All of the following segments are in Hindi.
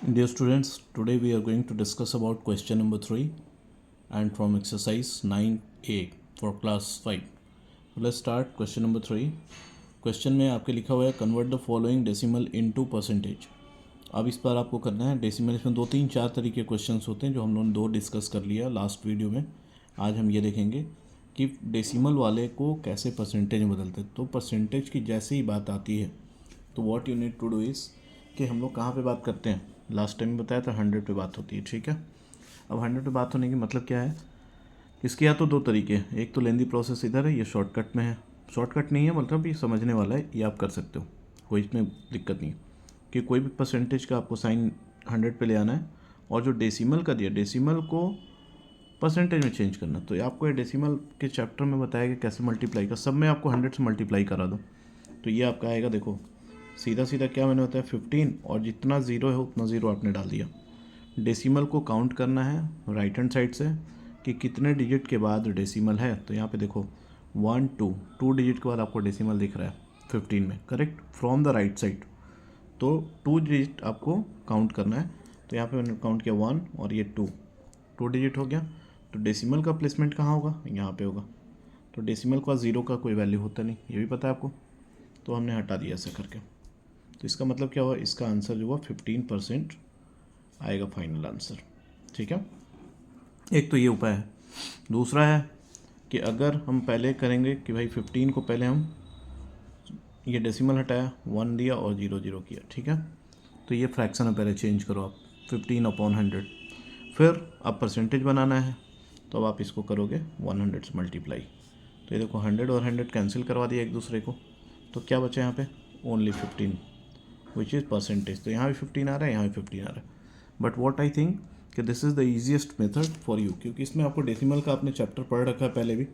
Dear students, today we are going to discuss about question number 3 and from exercise 9A for class 5. So let's start question number 3. Question में आपके लिखा हुआ है convert the following decimal into percentage. अब इस पर आपको करना है डेसिमल। इसमें 2 3 4 तरीके क्वेश्चंस होते हैं जो हम लोगों ने 2 डिस्कस कर लिया लास्ट वीडियो में। आज हम ये देखेंगे कि डेसिमल वाले को कैसे परसेंटेज में बदलते हैं। तो परसेंटेज की जैसे ही बात आती है तो what you need to do is कि हम लोग कहाँ पे बात करते हैं। लास्ट टाइम बताया था 100 पे बात होती है, ठीक है। अब 100 पे बात होने की मतलब क्या है, इसके या तो 2 तरीके हैं। एक तो लेंदी प्रोसेस इधर है, ये शॉर्टकट में है। शॉर्टकट नहीं है मतलब ये समझने वाला है, ये आप कर सकते हो, कोई इसमें दिक्कत नहीं है कि कोई भी परसेंटेज का आपको साइन 100 पे ले आना है और जो डेसिमल का दिया डेसिमल को परसेंटेज में चेंज करना। तो आपको ये डेसिमल के चैप्टर में बताया कि कैसे मल्टीप्लाई का, सब में आपको 100 से मल्टीप्लाई करा दो तो ये आपका आएगा। देखो सीधा सीधा क्या मैंने बताया 15 और जितना ज़ीरो है उतना ज़ीरो आपने डाल दिया। डेसिमल को काउंट करना है राइट हैंड साइड से कि कितने डिजिट के बाद डेसिमल है। तो यहाँ पे देखो 1 2 डिजिट के बाद आपको डेसिमल दिख रहा है 15 में, correct, from the right side. तो 2 डिजिट आपको काउंट करना है। तो यहाँ पे मैंने काउंट किया 1 और ये 2 डिजिट हो गया। तो डेसिमल का प्लेसमेंट कहाँ होगा, यहाँ पे होगा। तो डेसिमल का ज़ीरो का कोई वैल्यू होता नहीं, ये भी पता है आपको, तो हमने हटा दिया ऐसे करके। तो इसका मतलब क्या हुआ, इसका आंसर जो हुआ 15% आएगा फाइनल आंसर, ठीक है। एक तो ये उपाय है। दूसरा है कि अगर हम पहले करेंगे कि भाई 15 को पहले हम ये डेसिमल हटाया, 1 दिया और 0 0 किया, ठीक है। तो ये फ्रैक्शन में पहले चेंज करो आप 15/100। फिर अब परसेंटेज बनाना है तो अब आप इसको करोगे 100 से मल्टीप्लाई। तो ये देखो 100 और 100 कैंसिल करवा दिया एक दूसरे को, तो क्या बचा यहाँ पे, ओनली 15 विच इज़ परसेंटेज। तो यहाँ भी 15 आ रहा है, यहाँ भी 15 आ रहा है। बट वॉट आई थिंक कि this is the easiest method for you, क्योंकि इसमें आपको डेसिमल का आपने चैप्टर पढ़ रखा है पहले भी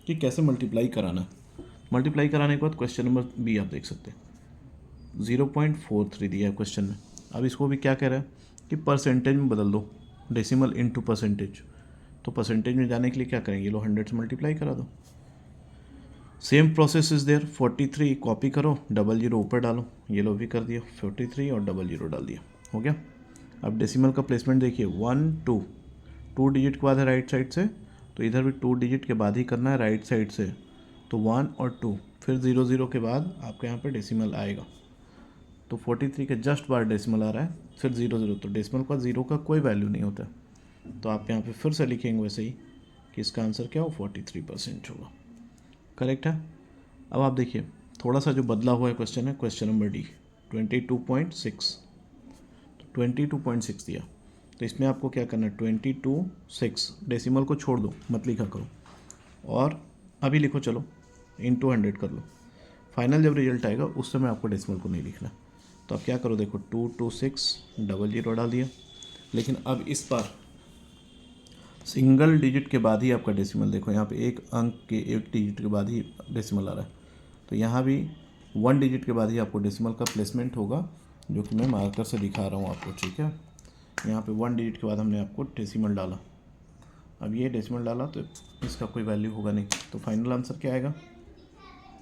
कि कैसे मल्टीप्लाई कराना है। मल्टीप्लाई कराने के बाद क्वेश्चन नंबर बी आप देख सकते हैं 0.43 दिया है क्वेश्चन में। अब इसको भी क्या कह रहा है कि परसेंटेज में बदल दो, डेसिमल इनटू परसेंटेज। तो परसेंटेज में जाने के लिए क्या करेंगे, लो 100 से मल्टीप्लाई करा दो। Same process is there, 43 copy करो, 00 ऊपर डालो, ये लो भी कर दिया 43 और 00 डाल दिया, हो गया। अब डेसिमल का प्लेसमेंट देखिए 1 2 डिजिट के बाद है राइट साइड से, तो इधर भी 2 डिजिट के बाद ही करना है राइट साइड से। तो 1 और 2 फिर 0 0 के बाद आपके यहाँ पे डेसिमल आएगा। तो 43 के जस्ट बाद डेसिमल आ रहा है, फिर 0 0। तो डेसिमल का 0 का कोई वैल्यू नहीं होता। तो आप यहाँ पे फिर से लिखेंगे वैसे ही कि इसका आंसर क्या हो, 43% होगा, करेक्ट है। अब आप देखिए थोड़ा सा जो बदला हुआ है क्वेश्चन है, क्वेश्चन नंबर डी 22.6। तो 22.6 दिया, तो इसमें आपको क्या करना है 22.6, डेसिमल को छोड़ दो, मत लिखा करो और अभी लिखो, चलो इंटू 100 कर लो। फाइनल जब रिजल्ट आएगा उस समय आपको डेसिमल को नहीं लिखना। तो अब क्या करो, देखो 226 00 डाल दिया। लेकिन अब इस बार सिंगल डिजिट के बाद ही आपका डेसिमल, देखो यहाँ पे एक अंक के एक डिजिट के बाद ही डेसिमल आ रहा है। तो यहाँ भी 1 डिजिट के बाद ही आपको डेसिमल का प्लेसमेंट होगा, जो कि मैं मार्कर से दिखा रहा हूँ आपको, ठीक है। यहाँ पे 1 डिजिट के बाद हमने आपको डेसिमल डाला। अब ये डेसिमल डाला तो इसका कोई वैल्यू होगा नहीं। तो फाइनल आंसर क्या आएगा,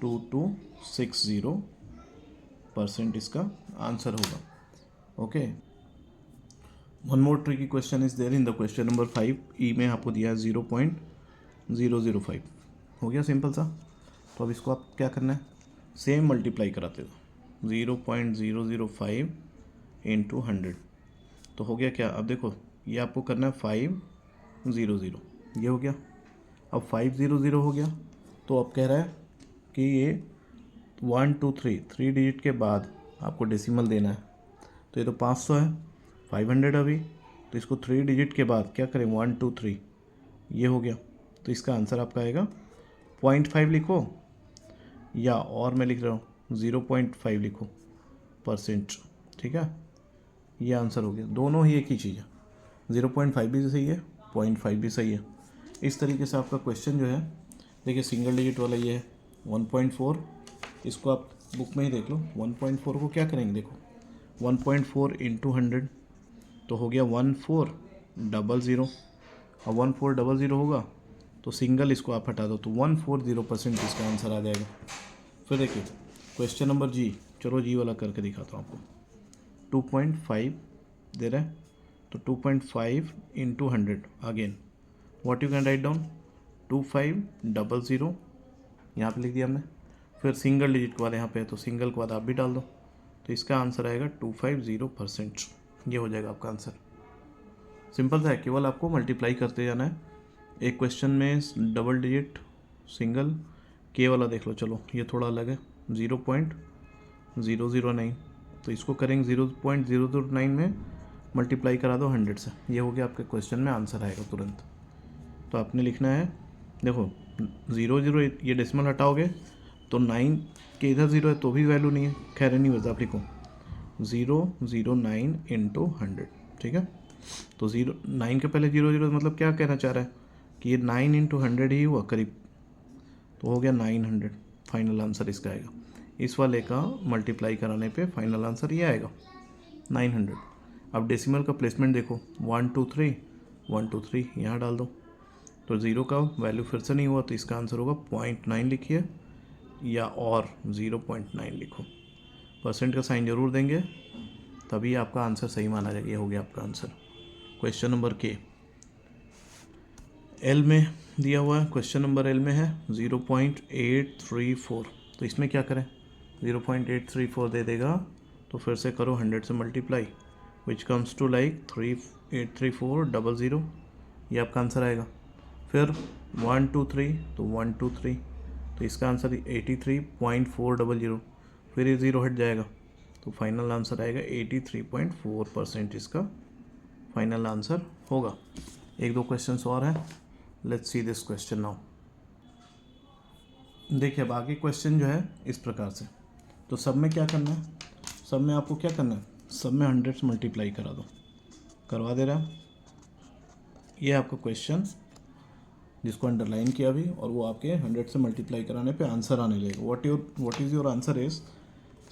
2260% इसका आंसर होगा, okay. One more tricky question is there in the question number 5 E में आपको दिया है 0.005, हो गया सिंपल सा। तो अब इसको आप क्या करना है, सेम मल्टीप्लाई कराते हो 0.005 इंटू 100। तो हो गया क्या, अब देखो ये आपको करना है 500, ये हो गया। अब 500 हो गया, तो अब कह रहा है कि ये 1 2 3 डिजिट के बाद आपको डेसिमल देना है। तो ये तो 500 है, 500 अभी, तो इसको 3 डिजिट के बाद क्या करें 1 2 3, ये हो गया। तो इसका आंसर आपका आएगा 0.5 लिखो, या और मैं लिख रहा हूँ 0.5 लिखो परसेंट, ठीक है। ये आंसर हो गया, दोनों ही एक ही चीज़ है, 0.5 भी सही है, 0.5 भी सही है। इस तरीके से आपका क्वेश्चन जो है, देखिए सिंगल डिजिट वाला ये है 1.4, इसको आप बुक में ही देख लो। 1.4 को क्या करेंगे, देखो 1.4 इंटू 100 तो हो गया 1400, और 1400 होगा तो सिंगल इसको आप हटा दो, तो 140% इसका आंसर आ जाएगा। फिर देखिए क्वेश्चन नंबर जी, चलो जी वाला करके दिखाता हूँ आपको। 2.5 दे रहा है, तो 2.5 into 100 again what you can write down 2500 यहाँ पे लिख दिया हमने। फिर सिंगल डिजिट के बाद यहाँ पे है तो सिंगल के बाद आप भी डाल दो, तो इसका आंसर आएगा 250%। ये हो जाएगा आपका आंसर। सिंपल सा है, केवल आपको मल्टीप्लाई करते जाना है। एक क्वेश्चन में डबल डिजिट सिंगल के वाला देख लो, चलो ये थोड़ा अलग है 0.009, तो इसको करेंगे 0.009 में मल्टीप्लाई करा दो 100 से, ये हो गया आपके क्वेश्चन में आंसर आएगा तुरंत। तो आपने लिखना है, देखो 0 ये डेसिमल हटाओगे तो 9 के इधर 0 है तो भी वैल्यू नहीं है, खैर नहीं बस आप लिखो 009 इंटू 100, ठीक है। तो 9 के पहले 0 मतलब क्या कहना चाह रहा है कि ये 9 इंटू 100 ही हुआ करीब, तो हो गया 900। फाइनल आंसर इसका आएगा, इस वाले का मल्टीप्लाई कराने पे फाइनल आंसर ये आएगा 900। अब डेसिमल का प्लेसमेंट देखो 1 2 3 1 2 3 यहाँ डाल दो, तो 0 का वैल्यू फिर से नहीं हुआ तो इसका आंसर होगा 0.9 लिखिए या और 0.9 लिखो। परसेंट का साइन जरूर देंगे तभी आपका आंसर सही माना जाएगा। ये हो गया आपका आंसर। क्वेश्चन नंबर के एल में दिया हुआ है, क्वेश्चन नंबर एल में है 0.834, तो इसमें क्या करें 0.834 दे देगा तो फिर से करो 100 से multiply, which comes to like 383400, ये आपका आंसर आएगा। फिर 1 2 3 तो 1 2 3, तो इसका आंसर 83.400, फिर ये 0 हट जाएगा तो फाइनल आंसर आएगा 83.4%, इसका फाइनल आंसर होगा। एक दो क्वेश्चंस और हैं, let's see this question now. देखिए अब आगे क्वेश्चन जो है इस प्रकार से, तो सब में क्या करना है, सब में आपको क्या करना है, सब में 100 से मल्टीप्लाई करा दो, करवा दे रहा है। ये आपका क्वेश्चन जिसको अंडरलाइन किया अभी, और वो आपके 100 से मल्टीप्लाई कराने पे आंसर आने लगेगा। What is your answer is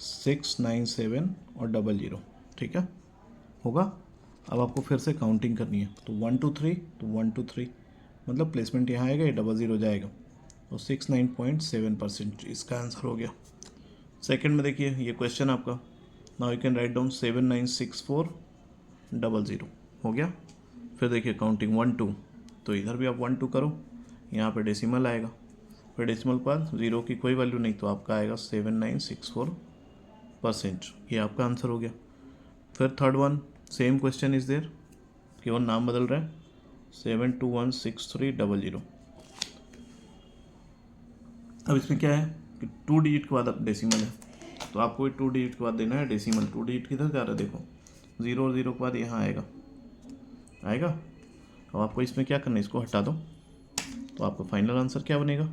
697 और 00, ठीक है होगा। अब आपको फिर से काउंटिंग करनी है, तो 1 2 3 तो 1 2 3 मतलब प्लेसमेंट यहाँ आएगा, ये 00 जाएगा, तो 69.7% इसका आंसर हो गया। सेकंड में देखिए ये क्वेश्चन आपका, now you can write down 796400 हो गया। फिर देखिए काउंटिंग 1 2, तो इधर भी आप 1 2 करो, यहाँ पे डेसिमल आएगा, फिर डेसिमल के बाद 0 की कोई वैल्यू नहीं तो आपका आएगा 7964%, ये आपका आंसर हो गया। फिर third one same question is there, केवल नाम बदल रहा है 7216300। अब इसमें क्या है कि 2 डिजिट के बाद अब डेसिमल है, तो आपको 2 डिजिट के बाद देना है डेसिमल। 2 डिजिट किधर जा रहा है देखो, 0 और 0 के बाद यहाँ आएगा। अब आपको इसमें क्या करना है, इसको हटा दो, तो आपका फाइनल आंसर क्या बनेगा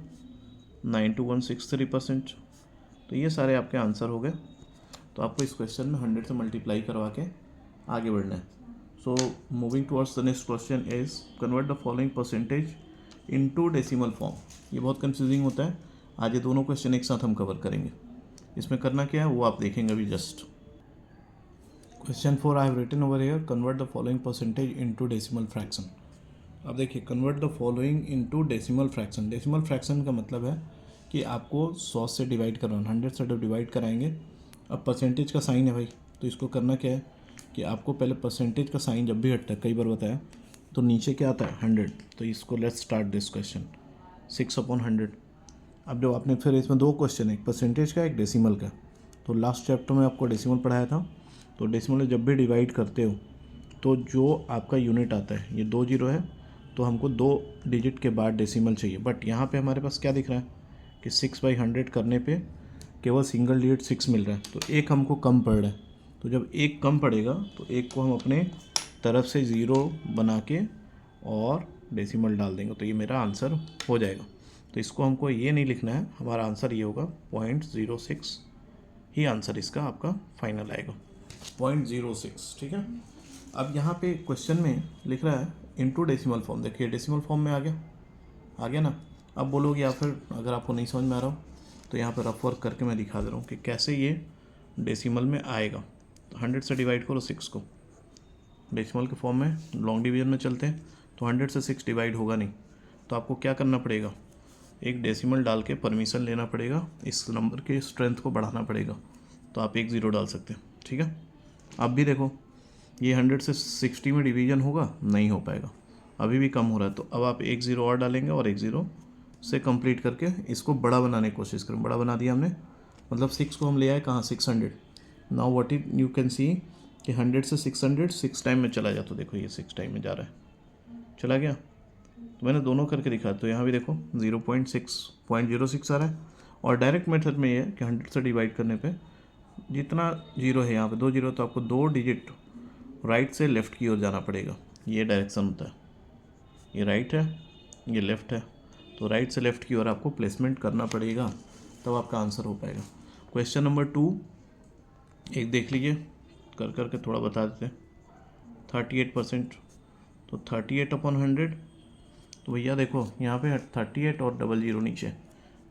92163%। तो ये सारे आपके आंसर हो गए। तो आपको इस क्वेश्चन में 100 से मल्टीप्लाई करवा के आगे बढ़ना है। So moving towards the next question is convert the following percentage into decimal form. ये बहुत कंफ्यूजिंग होता है, आज ये दोनों क्वेश्चन एक साथ हम कवर करेंगे। इसमें करना क्या है वो आप देखेंगे अभी just. Question 4 I have written over here, convert the following percentage into decimal fraction. अब देखिए convert the following into decimal fraction. Decimal fraction का मतलब है कि आपको 100 से डिवाइड करवाना, 100 से जब डिवाइड कराएंगे, अब परसेंटेज का साइन है भाई, तो इसको करना क्या है कि आपको पहले परसेंटेज का साइन जब भी हटता है, कई बार बताया, तो नीचे क्या आता है 100। तो इसको लेट्स स्टार्ट दिस क्वेश्चन 6/100। अब जब आपने फिर इसमें दो क्वेश्चन है, एक परसेंटेज का एक डेसिमल का, तो लास्ट चैप्टर में आपको डेसिमल पढ़ाया था। तो डेसिमल में जब भी डिवाइड करते हो तो जो आपका यूनिट आता है, ये 2 0 है, तो हमको 2 डिजिट के बाद डेसिमल चाहिए। बट यहाँ पे हमारे पास क्या दिख रहा है कि 6/100 करने पे केवल सिंगल डिजिट 6 मिल रहा है, तो एक हमको कम पड़ रहा है। तो जब एक कम पड़ेगा तो एक को हम अपने तरफ से 0 बना के और डेसिमल डाल देंगे, तो ये मेरा आंसर हो जाएगा। तो इसको हमको ये नहीं लिखना है, हमारा आंसर ये होगा 0.06 ही आंसर इसका आपका फाइनल आएगा 0.06, ठीक है। अब यहाँ पे क्वेश्चन में लिख रहा है इनटू डेसिमल फॉर्म। देखिए डेसिमल फॉर्म में आ गया ना। अब बोलोगे या फिर अगर आपको नहीं समझ में आ रहा हो तो यहाँ पर रफ वर्क करके मैं दिखा दे रहा हूँ कि कैसे ये डेसिमल में आएगा। तो 100 से डिवाइड करो 6 को, डेसिमल के फॉर्म में लॉन्ग डिवीजन में चलते हैं, तो 100 से 6 डिवाइड होगा नहीं, तो आपको क्या करना पड़ेगा, एक डेसिमल डाल के परमिशन लेना पड़ेगा, इस नंबर के स्ट्रेंथ को बढ़ाना पड़ेगा, तो आप 1 0 डाल सकते हैं, ठीक है। अब भी देखो ये 100 से 60 में डिवीजन होगा, नहीं हो पाएगा, अभी भी कम हो रहा है। तो अब आप एक ज़ीरो और डालेंगे और एक ज़ीरो से कंप्लीट करके इसको बड़ा बनाने की कोशिश करें। बड़ा बना दिया हमने, मतलब 6 को हम ले आए कहाँ, 600। Now what is you can see कि 100 से 600 6 टाइम में चला जाता। तो देखो ये 6 टाइम में जा रहा है, चला गया। तो मैंने दोनों करके दिखा, तो यहाँ भी देखो 0.06 आ रहा है। और डायरेक्ट मेथड में ये है कि 100 से डिवाइड करने पे जितना जीरो है, यहाँ पे 2 जीरो, तो आपको 2 डिजिट राइट से लेफ़्ट की ओर जाना पड़ेगा। ये डायरेक्शन होता है, ये राइट है, ये लेफ़्ट है, तो राइट से लेफ़्ट की ओर आपको प्लेसमेंट करना पड़ेगा, तब आपका आंसर हो पाएगा। क्वेश्चन नंबर 2 एक देख लीजिए, कर करके थोड़ा बता देते हैं। 38%, तो 38/100, तो भैया देखो यहाँ पे 38 और डबल ज़ीरो नीचे,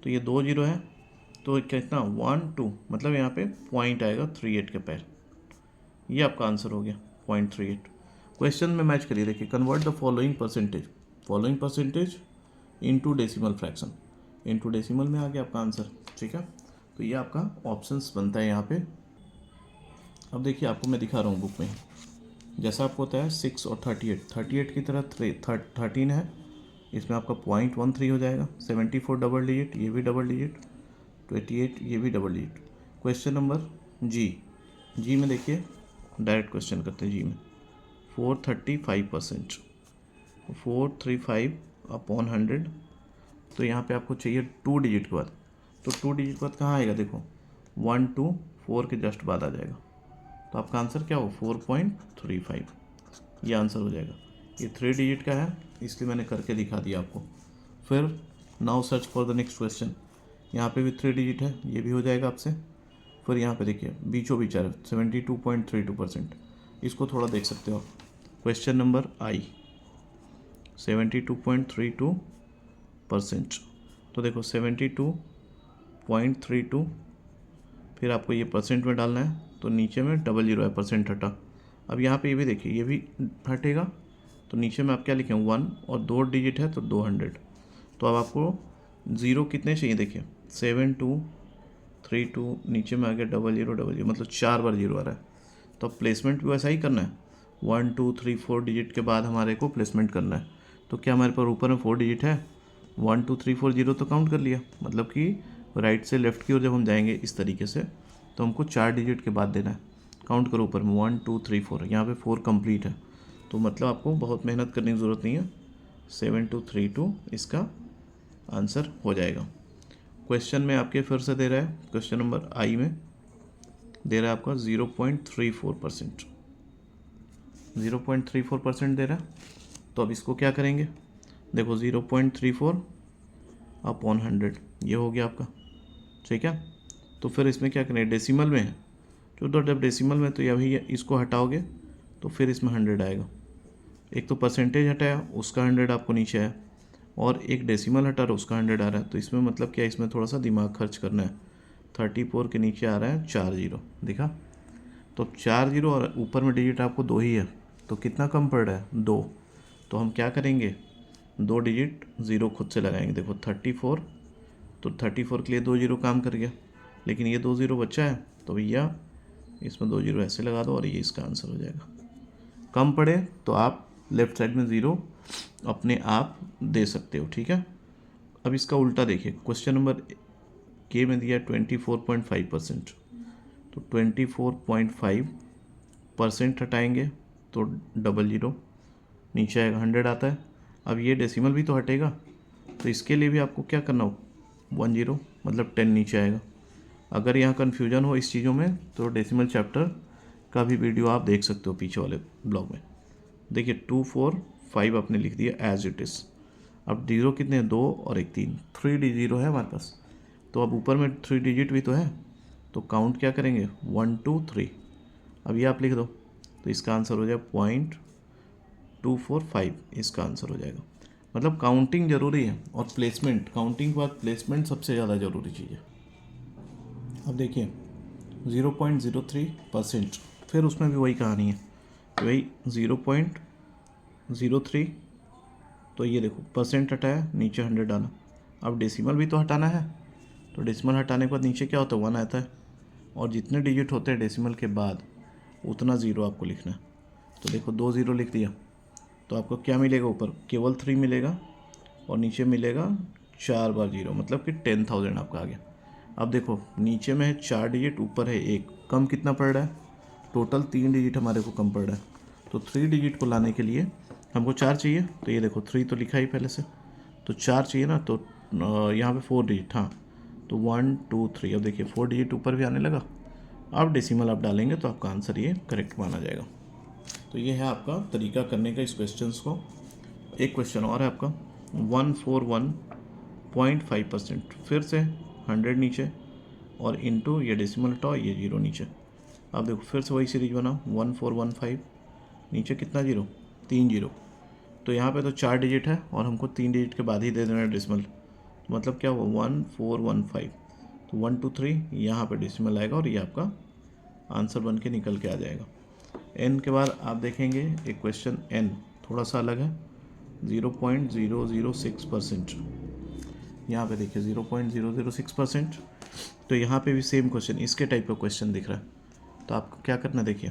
तो ये 2 जीरो है, तो कितना 1 2, मतलब यहाँ पे पॉइंट आएगा 38 के पैर। ये आपका आंसर हो गया 0.38। क्वेश्चन में मैच करिए, देखिए convert the following percentage into decimal fraction. Into decimal में आ गया आपका आंसर, ठीक है। तो ये आपका ऑप्शंस बनता है यहाँ पे। अब देखिए आपको मैं दिखा रहा हूँ बुक में, जैसा आपको होता है 6 और 38 की तरह 13 है, इसमें आपका 0.13 हो जाएगा। 74 डबल डिजिट, ये भी डबल डिजिट, 28 ये भी डबल डिजिट। क्वेश्चन नंबर जी में देखिए, डायरेक्ट क्वेश्चन करते हैं जी में। 435%, 435/100, तो यहाँ पे आपको चाहिए 2 डिजिट के बाद, तो 2 डिजिट के बाद कहाँ आएगा, देखो 1 2 4 के जस्ट बाद आ जाएगा। तो आपका आंसर क्या हो, 4.35, ये आंसर हो जाएगा। ये 3 डिजिट का है, इसलिए मैंने करके दिखा दिया आपको। फिर now search for the next question, यहाँ पे भी 3 डिजिट है, ये भी हो जाएगा आपसे। फिर यहाँ पे देखिए बीचों बीच आ रहा है 72.32%, इसको थोड़ा देख सकते हो आप। क्वेश्चन नंबर आई 72.32%, तो देखो 72.32, फिर आपको ये परसेंट में डालना है, तो नीचे में डबल जीरो है, परसेंट हटा। अब यहाँ पे ये भी देखिए, ये भी हटेगा, तो नीचे में आप क्या लिखें 1, और 2 डिजिट है तो 200। तो अब आपको ज़ीरो कितने चाहिए, देखिए 7232, नीचे में आ गया डबल जीरो, मतलब 4 बार जीरो आ रहा है। तो अब प्लेसमेंट भी वैसा ही करना है, 1 2 3 4 डिजिट के बाद हमारे को प्लेसमेंट करना है। तो क्या हमारे पास ऊपर में 4 डिजिट है, 1 2 3 4 जीरो तो काउंट कर लिया, मतलब कि राइट से लेफ़्ट की ओर जब हम जाएंगे इस तरीके से, तो हमको 4 डिजिट के बाद देना है। काउंट करो ऊपर में 1 2 3 4, यहाँ पे 4 कंप्लीट है, तो मतलब आपको बहुत मेहनत करने की ज़रूरत नहीं है। 7232 इसका आंसर हो जाएगा। क्वेश्चन में आपके फिर से दे रहा है, क्वेश्चन नंबर आई में दे रहा है आपका 0.34%, 0.34% दे रहा है। तो अब इसको क्या करेंगे, देखो 0.34/100, ये हो गया आपका, ठीक है। तो फिर इसमें क्या करें, डेसिमल में है, तो जब डेसिमल में, तो अभी इसको हटाओगे तो फिर इसमें 100 आएगा। एक तो परसेंटेज हटाया, उसका 100 आपको नीचे आया, और एक डेसिमल हटा रहा, उसका 100 आ रहा है। तो इसमें मतलब क्या, इसमें थोड़ा सा दिमाग खर्च करना है। 34 के नीचे आ रहा है 4 जीरो, देखा, तो 4 जीरो और ऊपर में डिजिट आपको 2 ही है, तो कितना कम पड़ रहा है, 2। तो हम क्या करेंगे, 2 डिजिट ज़ीरो खुद से लगाएंगे। देखो 34, तो 34 के लिए 2 जीरो काम कर गया, लेकिन ये 2 जीरो बचा है, तो भैया इसमें 2 जीरो ऐसे लगा दो और ये इसका आंसर हो जाएगा। कम पड़े तो आप लेफ्ट साइड में ज़ीरो अपने आप दे सकते हो, ठीक है। अब इसका उल्टा देखिए, क्वेश्चन नंबर के में दिया 24.5%, तो 24.5% हटाएंगे तो डबल जीरो, नीचे आएगा 100 आता है। अब ये डेसिमल भी तो हटेगा, तो इसके लिए भी आपको क्या करना हो, 1 जीरो, मतलब 10 नीचे आएगा। अगर यहाँ कन्फ्यूजन हो इस चीज़ों में, तो डेसिमल चैप्टर का भी वीडियो आप देख सकते हो पीछे वाले ब्लॉग में। देखिए 2 4 5 आपने लिख दिया एज इट इज़। अब जीरो कितने हैं, 2 और एक 3, 3 जीरो है हमारे पास। तो अब ऊपर में 3 डिजिट भी तो है, तो काउंट क्या करेंगे, 1 2 3। अब ये आप लिख दो, तो इसका आंसर हो जाएगा 0.245, इसका आंसर हो जाएगा। मतलब काउंटिंग ज़रूरी है, और प्लेसमेंट, काउंटिंग के बाद प्लेसमेंट सबसे ज़्यादा ज़रूरी चीज़ है। अब देखिए 0.03%, फिर उसमें भी वही कहानी है, वही 0.03, तो ये देखो परसेंट हटाया, नीचे 100 डाला। अब डेसिमल भी तो हटाना है, तो डेसिमल हटाने के बाद नीचे क्या होता है, 1 आता है, और जितने डिजिट होते हैं डेसिमल के बाद उतना ज़ीरो आपको लिखना है। तो देखो 2 ज़ीरो लिख दिया, तो आपको क्या मिलेगा, ऊपर केवल 3 मिलेगा और नीचे मिलेगा 4 बार 0, मतलब कि 10,000 आपका आ गया। अब देखो नीचे में है 4 डिजिट, ऊपर है 1, कम कितना पड़ रहा है, टोटल 3 डिजिट हमारे को कम पड़ रहा है। तो 3 डिजिट को लाने के लिए हमको 4 चाहिए, तो ये देखो 3 तो लिखा ही पहले से, तो 4 चाहिए ना, तो यहाँ पे 4 डिजिट, हाँ तो 1 2 3। अब देखिए 4 डिजिट ऊपर भी आने लगा। अब डेसिमल आप डालेंगे तो आपका आंसर ये करेक्ट माना जाएगा। तो ये है आपका तरीका करने का इस क्वेश्चन को। एक क्वेश्चन और है आपका 141.5%, फिर से 100 नीचे और इनटू ये डेसिमल हटाओ, ये 0 नीचे। अब देखो फिर से वही सीरीज बनाओ, 1415 नीचे कितना 0, 3 0। तो यहाँ पे तो 4 डिजिट है और हमको 3 डिजिट के बाद ही दे देना है डेसिमल, मतलब क्या हुआ 1415। तो 1 2 3 यहाँ पे डेसिमल आएगा और ये आपका आंसर बन के निकल के आ जाएगा। n के बाद आप देखेंगे एक क्वेश्चन n थोड़ा सा अलग है, 0.006%। यहाँ पे देखिए 0.006%। तो यहाँ पे भी सेम क्वेश्चन, इसके टाइप का क्वेश्चन दिख रहा है। तो आपको क्या करना है, देखिए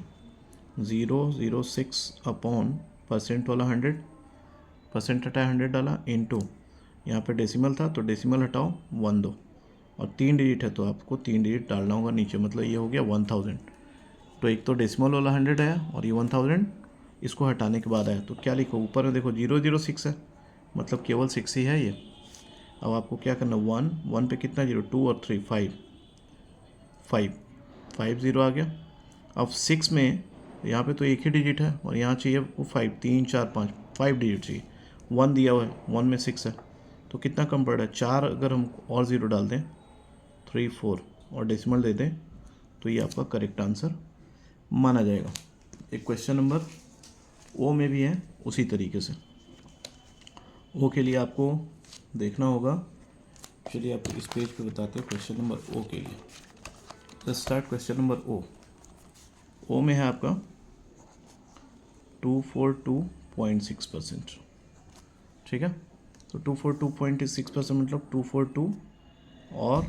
0.06 अपॉन परसेंट वाला 100, परसेंट हटाया 100 डाला, इनटू यहाँ पे डेसिमल था तो डेसिमल हटाओ 1 2, और 3 डिजिट है तो आपको 3 डिजिट डालना होगा नीचे, मतलब ये हो गया 1000। तो एक तो डेसिमल वाला 100 आया और ये 1000 इसको हटाने के बाद आया। तो क्या लिखो, ऊपर में देखो 006 है, मतलब केवल 6 ही है ये। अब आपको क्या करना, 1 पे कितना 0, 2 और 3 5 0 आ गया। अब 6 में यहाँ पे तो एक ही डिजिट है और यहाँ चाहिए वो 5, 3 4 5 डिजिट चाहिए। 1 दिया हुआ है, 1 में 6 है, तो कितना कम पड़ रहा है, 4 अगर हम और 0 डाल दें 3 4 और डेसिमल दे दें तो ये आपका करेक्ट आंसर माना जाएगा। एक क्वेश्चन नंबर ओ में भी है उसी तरीके से। ओ के लिए आपको देखना होगा, चलिए आपको इस पेज पे बताते हैं क्वेश्चन नंबर ओ के लिए। लेट्स स्टार्ट क्वेश्चन नंबर ओ। ओ में है आपका 242.6%, ठीक है। तो 242.6% मतलब 242 और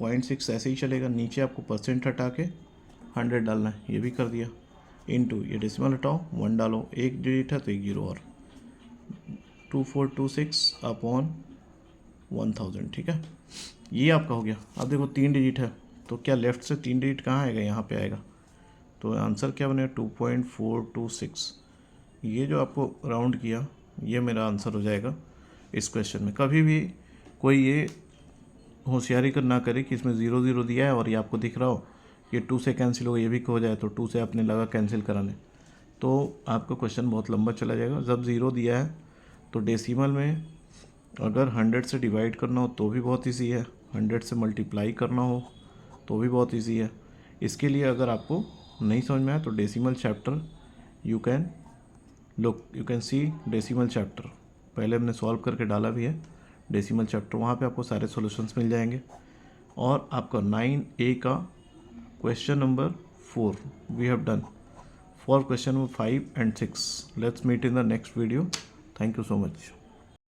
0.6 ऐसे ही चलेगा, नीचे आपको परसेंट हटा के 100 डालना है, ये भी कर दिया, इनटू ये डेसिमल हटाओ 1 डालो, एक डिजिट है तो एक 0 और 2426 अपॉन 1000, ठीक है। ये आपका हो गया। अब देखो 3 डिजिट है तो क्या लेफ्ट से 3 डिजिट कहाँ आएगा, यहाँ पे आएगा, तो आंसर क्या बनेगा 2.426। ये जो आपको राउंड किया ये मेरा आंसर हो जाएगा इस क्वेश्चन में। कभी भी कोई ये होशियारी कर ना करे कि इसमें 0 0 दिया है और ये आपको दिख रहा हो ये 2 से कैंसिल होगा, ये भी हो जाए तो 2 से आपने लगा कैंसिल कराने, तो आपका क्वेश्चन बहुत लंबा चला जाएगा। जब 0 दिया है तो डेसिमल में अगर 100 से डिवाइड करना हो तो भी बहुत ईजी है, 100 से मल्टीप्लाई करना हो तो भी बहुत ईजी है। इसके लिए अगर आपको नहीं समझ में आए तो decimal chapter you can see decimal chapter, पहले हमने सॉल्व करके डाला भी है डेसिमल चैप्टर, वहाँ पे आपको सारे सॉल्यूशंस मिल जाएंगे। और आपका 9A का question number 4 we have done. For question number 5 and 6 let's meet in the next video. Thank you so much.